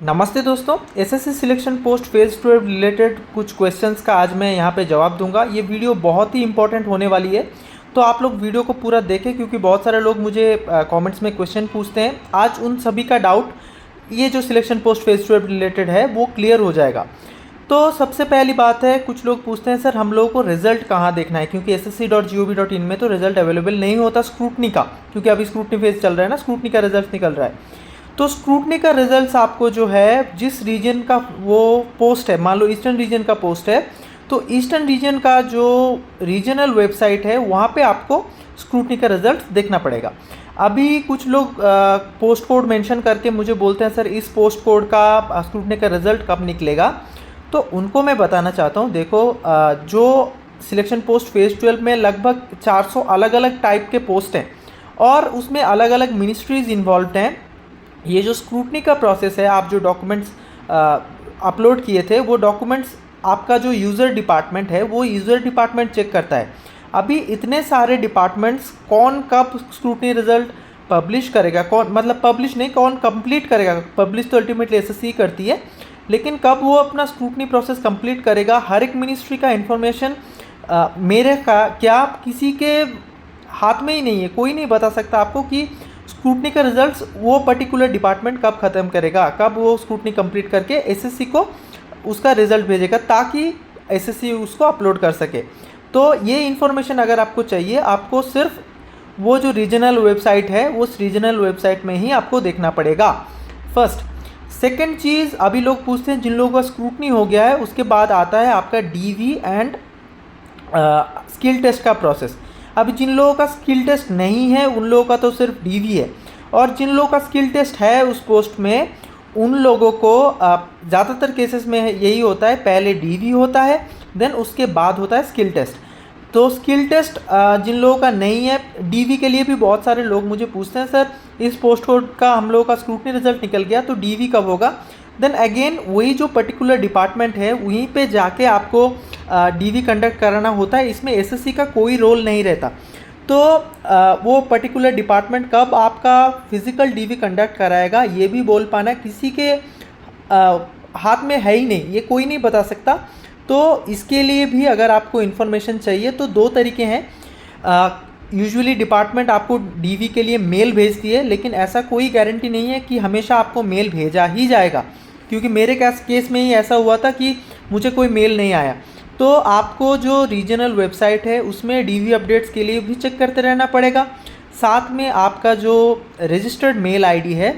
नमस्ते दोस्तों, SSC selection post phase 12 related कुछ क्वेश्चंस का आज मैं यहाँ पे जवाब दूंगा। ये वीडियो बहुत ही इंपॉर्टेंट होने वाली है, तो आप लोग वीडियो को पूरा देखें क्योंकि बहुत सारे लोग मुझे कमेंट्स में क्वेश्चन पूछते हैं। आज उन सभी का डाउट ये जो सिलेक्शन पोस्ट फेज़ 12 रिलेटेड है वो क्लियर हो जाएगा। तो सबसे पहली बात है, कुछ लोग पूछते हैं सर हम लोगों को रिजल्ट कहाँ देखना है, क्योंकि ssc.gov.in में तो रिजल्ट अवेलेबल नहीं होता स्क्रूटनी का, क्योंकि अभी स्क्रूटनी फेज चल रहा है ना, स्क्रूटनी का रिजल्ट निकल रहा है। तो स्क्रूटनी का रिजल्ट्स आपको जो है जिस रीजन का वो पोस्ट है, मान लो ईस्टर्न रीजन का पोस्ट है, तो ईस्टर्न रीजन का जो रीजनल वेबसाइट है वहाँ पे आपको स्क्रूटनी का रिजल्ट देखना पड़ेगा। अभी कुछ लोग पोस्ट कोड मेंशन करके मुझे बोलते हैं सर इस पोस्ट कोड का स्क्रूटनी का रिजल्ट कब निकलेगा, तो उनको मैं बताना चाहता हूँ। देखो, जो सिलेक्शन पोस्ट फेज़ 12 में लगभग 400 अलग अलग टाइप के पोस्ट हैं और उसमें अलग अलग मिनिस्ट्रीज़ इन्वॉल्व हैं। ये जो स्क्रूटनी का प्रोसेस है, आप जो डॉक्यूमेंट्स अपलोड किए थे वो डॉक्यूमेंट्स आपका जो यूज़र डिपार्टमेंट है वो यूज़र डिपार्टमेंट चेक करता है। अभी इतने सारे डिपार्टमेंट्स कौन कब स्क्रूटनी रिजल्ट पब्लिश करेगा, कौन मतलब पब्लिश नहीं, कौन कंप्लीट करेगा, पब्लिश तो अल्टीमेटली एसएससी करती है, लेकिन कब वो अपना स्क्रूटनी प्रोसेस कंप्लीट करेगा, हर एक मिनिस्ट्री का इन्फॉर्मेशन मेरे का क्या किसी के हाथ में ही नहीं है। कोई नहीं बता सकता आपको कि स्क्रूटनी का रिजल्ट्स वो पर्टिकुलर डिपार्टमेंट कब ख़त्म करेगा, कब वो स्क्रूटनी कंप्लीट करके एसएससी को उसका रिज़ल्ट भेजेगा ताकि एसएससी उसको अपलोड कर सके। तो ये इन्फॉर्मेशन अगर आपको चाहिए, आपको सिर्फ वो जो रीजनल वेबसाइट है उस रीजनल वेबसाइट में ही आपको देखना पड़ेगा, फर्स्ट। सेकेंड चीज़, अभी लोग पूछते हैं जिन लोगों का स्क्रूटनी हो गया है उसके बाद आता है आपका डीवी एंड स्किल टेस्ट का प्रोसेस। अभी जिन लोगों का स्किल टेस्ट नहीं है उन लोगों का तो सिर्फ डीवी है, और जिन लोगों का स्किल टेस्ट है उस पोस्ट में उन लोगों को ज़्यादातर केसेस में यही होता है, पहले डीवी होता है देन उसके बाद होता है स्किल टेस्ट। तो स्किल टेस्ट जिन लोगों का नहीं है, डीवी के लिए भी बहुत सारे लोग मुझे पूछते हैं सर इस पोस्ट कोड का हम लोगों का स्क्रूटनी रिजल्ट निकल गया तो डीवी कब होगा। देन अगेन वही जो पर्टिकुलर डिपार्टमेंट है वहीं पे जाके आपको डीवी कंडक्ट कराना होता है, इसमें एसएससी का कोई रोल नहीं रहता। तो वो पर्टिकुलर डिपार्टमेंट कब आपका फिजिकल डीवी कंडक्ट कराएगा ये भी बोल पाना किसी के हाथ में है ही नहीं, ये कोई नहीं बता सकता। तो इसके लिए भी अगर आपको इन्फॉर्मेशन चाहिए तो दो तरीके हैं। यूजुअली डिपार्टमेंट आपको डीवी के लिए मेल भेजती है, लेकिन ऐसा कोई गारंटी नहीं है कि हमेशा आपको मेल भेजा ही जाएगा, क्योंकि मेरे केस में ही ऐसा हुआ था कि मुझे कोई मेल नहीं आया। तो आपको जो रीजनल वेबसाइट है उसमें डीवी अपडेट्स के लिए भी चेक करते रहना पड़ेगा। साथ में आपका जो रजिस्टर्ड मेल आईडी है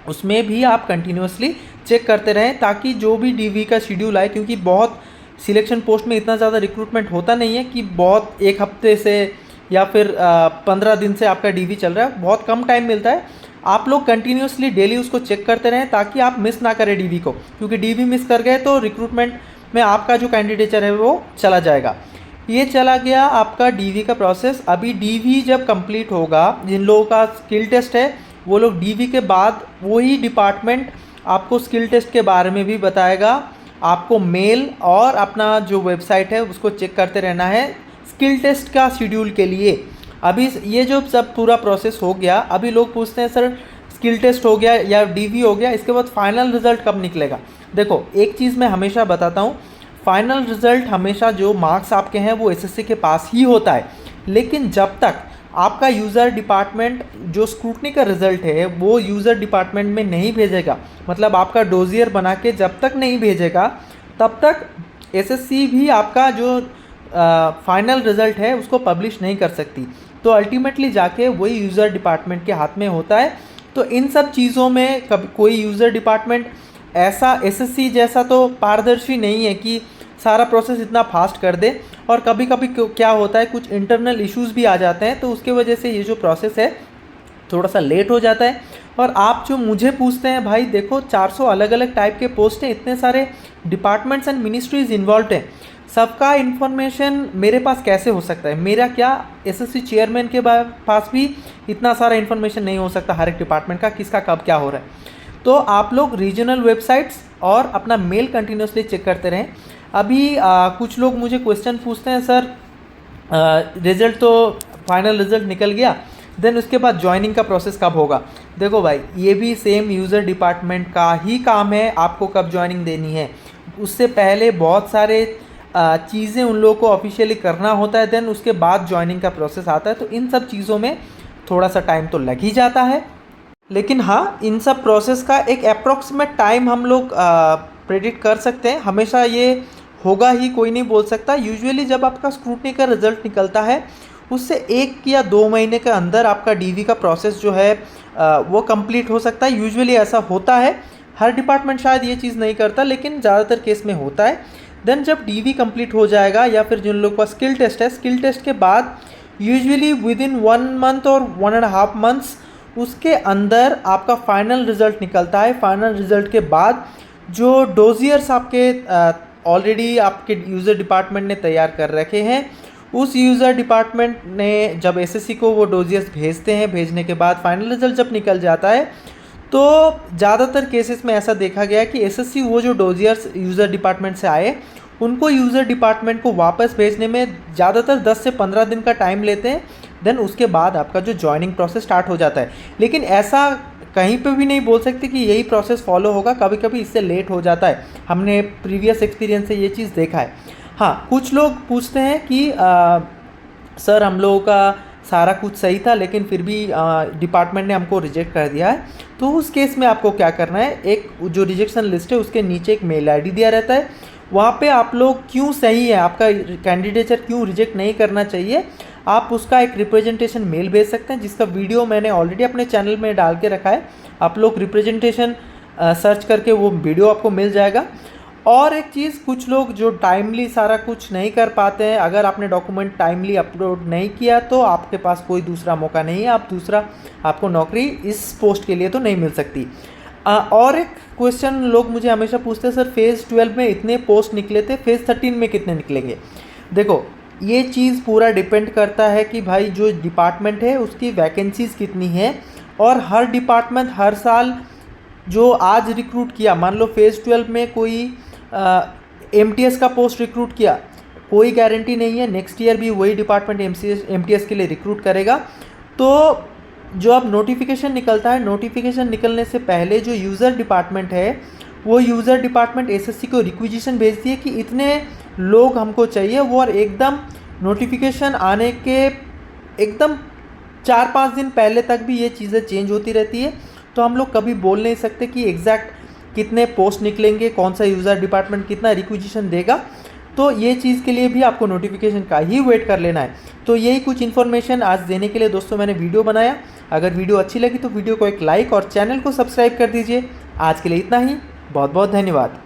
उसमें भी आप कंटिन्यूसली चेक करते रहें ताकि जो भी डीवी का शेड्यूल आए, क्योंकि बहुत सिलेक्शन पोस्ट में इतना ज़्यादा रिक्रूटमेंट होता नहीं है कि बहुत एक हफ्ते से या फिर 15 दिन से आपका डीवी चल रहा है, बहुत कम टाइम मिलता है। आप लोग कंटिन्यूसली डेली उसको चेक करते रहें ताकि आप मिस ना करें डीवी को, क्योंकि डीवी मिस कर गए तो रिक्रूटमेंट में आपका जो कैंडिडेचर है वो चला जाएगा। ये चला गया आपका डीवी का प्रोसेस। अभी डीवी जब कंप्लीट होगा, जिन लोगों का स्किल टेस्ट है वो लोग डीवी के बाद वही डिपार्टमेंट आपको स्किल टेस्ट के बारे में भी बताएगा। आपको मेल और अपना जो वेबसाइट है उसको चेक करते रहना है स्किल टेस्ट का शेड्यूल के लिए। अभी ये जो सब पूरा प्रोसेस हो गया, अभी लोग पूछते हैं सर स्किल टेस्ट हो गया या डीवी हो गया, इसके बाद फाइनल रिजल्ट कब निकलेगा। देखो, एक चीज़ मैं हमेशा बताता हूँ, फाइनल रिजल्ट हमेशा जो मार्क्स आपके हैं वो एसएससी के पास ही होता है, लेकिन जब तक आपका यूज़र डिपार्टमेंट जो स्क्रूटनी का रिज़ल्ट है वो यूज़र डिपार्टमेंट में नहीं भेजेगा, मतलब आपका डोजियर बना के जब तक नहीं भेजेगा तब तक एसएससी भी आपका जो फाइनल रिज़ल्ट है उसको पब्लिश नहीं कर सकती। तो अल्टीमेटली जाके वही यूज़र डिपार्टमेंट के हाथ में होता है। तो इन सब चीज़ों में कभी कोई यूज़र डिपार्टमेंट ऐसा एसएससी जैसा तो पारदर्शी नहीं है कि सारा प्रोसेस इतना फास्ट कर दे, और कभी कभी क्या होता है कुछ इंटरनल इश्यूज़ भी आ जाते हैं, तो उसके वजह से ये जो प्रोसेस है थोड़ा सा लेट हो जाता है। और आप जो मुझे पूछते हैं भाई देखो 400 अलग अलग टाइप के पोस्ट हैं, इतने सारे डिपार्टमेंट्स एंड मिनिस्ट्रीज इन्वॉल्व हैं, सबका इन्फॉर्मेशन मेरे पास कैसे हो सकता है। मेरा क्या एसएससी चेयरमैन के पास भी इतना सारा इन्फॉर्मेशन नहीं हो सकता हर एक डिपार्टमेंट का किसका कब क्या हो रहा है। तो आप लोग रीजनल वेबसाइट्स और अपना मेल कंटिन्यूसली चेक करते रहें। अभी कुछ लोग मुझे क्वेश्चन पूछते हैं सर रिज़ल्ट तो फाइनल रिज़ल्ट निकल गया, देन उसके बाद ज्वाइनिंग का प्रोसेस कब होगा। देखो भाई, ये भी सेम यूज़र डिपार्टमेंट का ही काम है आपको कब ज्वाइनिंग देनी है। उससे पहले बहुत सारे चीज़ें उन लोगों को ऑफिशियली करना होता है, देन उसके बाद ज्वाइनिंग का प्रोसेस आता है। तो इन सब चीज़ों में थोड़ा सा टाइम तो लग ही जाता है, लेकिन हाँ, इन सब प्रोसेस का एक अप्रॉक्सीमेट टाइम हम लोग प्रेडिक्ट कर सकते हैं। हमेशा ये होगा ही कोई नहीं बोल सकता। यूजुअली जब आपका स्क्रूटनी का रिजल्ट निकलता है उससे 1 या 2 महीने के अंदर आपका डीवी का प्रोसेस जो है वो कंप्लीट हो सकता है। यूजुअली ऐसा होता है, हर डिपार्टमेंट शायद ये चीज़ नहीं करता, लेकिन ज़्यादातर केस में होता है। देन जब डीवी कंप्लीट हो जाएगा या फिर जिन लोगों का स्किल टेस्ट है, स्किल टेस्ट के बाद यूजुअली विदिन 1 मंथ और 1.5 मंथ्स उसके अंदर आपका फाइनल रिज़ल्ट निकलता है। फाइनल रिज़ल्ट के बाद जो डोजियर्स आपके ऑलरेडी आपके यूज़र डिपार्टमेंट ने तैयार कर रखे हैं, उस यूज़र डिपार्टमेंट ने जब एसएससी को वो डोजियर्स भेजते हैं, भेजने के बाद फाइनल रिज़ल्ट जब निकल जाता है तो ज़्यादातर केसेस में ऐसा देखा गया कि एसएससी वो जो डोजियर्स यूज़र डिपार्टमेंट से आए उनको यूज़र डिपार्टमेंट को वापस भेजने में ज़्यादातर 10 से 15 दिन का टाइम लेते हैं। देन उसके बाद आपका जो जॉइनिंग प्रोसेस स्टार्ट हो जाता है। लेकिन ऐसा कहीं पे भी नहीं बोल सकते कि यही प्रोसेस फॉलो होगा, कभी कभी इससे लेट हो जाता है। हमने प्रीवियस एक्सपीरियंस से ये चीज़ देखा है। हाँ, कुछ लोग पूछते हैं कि सर हम लोगों का सारा कुछ सही था लेकिन फिर भी डिपार्टमेंट ने हमको रिजेक्ट कर दिया है। तो उस केस में आपको क्या करना है, एक जो रिजेक्शन लिस्ट है उसके नीचे एक मेल आईडी दिया रहता है, वहाँ पे आप लोग क्यों सही है, आपका कैंडिडेचर क्यों रिजेक्ट नहीं करना चाहिए, आप उसका एक रिप्रेजेंटेशन मेल भेज सकते हैं, जिसका वीडियो मैंने ऑलरेडी अपने चैनल में डाल के रखा है। आप लोग रिप्रेजेंटेशन सर्च करके वो वीडियो आपको मिल जाएगा। और एक चीज़, कुछ लोग जो टाइमली सारा कुछ नहीं कर पाते हैं, अगर आपने डॉक्यूमेंट टाइमली अपलोड नहीं किया तो आपके पास कोई दूसरा मौका नहीं है, आपको नौकरी इस पोस्ट के लिए तो नहीं मिल सकती। और एक क्वेश्चन लोग मुझे हमेशा पूछते हैं, सर फेज़ 12 में इतने पोस्ट निकले थे, फेज़ 13 में कितने निकलेंगे। देखो, ये चीज़ पूरा डिपेंड करता है कि भाई जो डिपार्टमेंट है उसकी वैकेंसीज़ कितनी है, और हर डिपार्टमेंट हर साल जो आज रिक्रूट किया, मान लो फेज़ 12 में कोई एमटीएस का पोस्ट रिक्रूट किया, कोई गारंटी नहीं है नेक्स्ट ईयर भी वही डिपार्टमेंट एमटीएस के लिए रिक्रूट करेगा। तो जो अब नोटिफिकेशन निकलता है, नोटिफिकेशन निकलने से पहले जो यूज़र डिपार्टमेंट है वो यूज़र डिपार्टमेंट एसएससी को रिक्विजिशन भेजती है कि इतने लोग हमको चाहिए, वो और एकदम नोटिफिकेशन आने के एकदम 4-5 दिन पहले तक भी ये चीज़ें चेंज होती रहती है। तो हम लोग कभी बोल नहीं सकते कि एग्जैक्ट कितने पोस्ट निकलेंगे, कौन सा यूज़र डिपार्टमेंट कितना रिक्विजिशन देगा। तो ये चीज़ के लिए भी आपको नोटिफिकेशन का ही वेट कर लेना है। तो यही कुछ इन्फॉर्मेशन आज देने के लिए दोस्तों मैंने वीडियो बनाया। अगर वीडियो अच्छी लगी तो वीडियो को एक लाइक और चैनल को सब्सक्राइब कर दीजिए। आज के लिए इतना ही, बहुत बहुत धन्यवाद।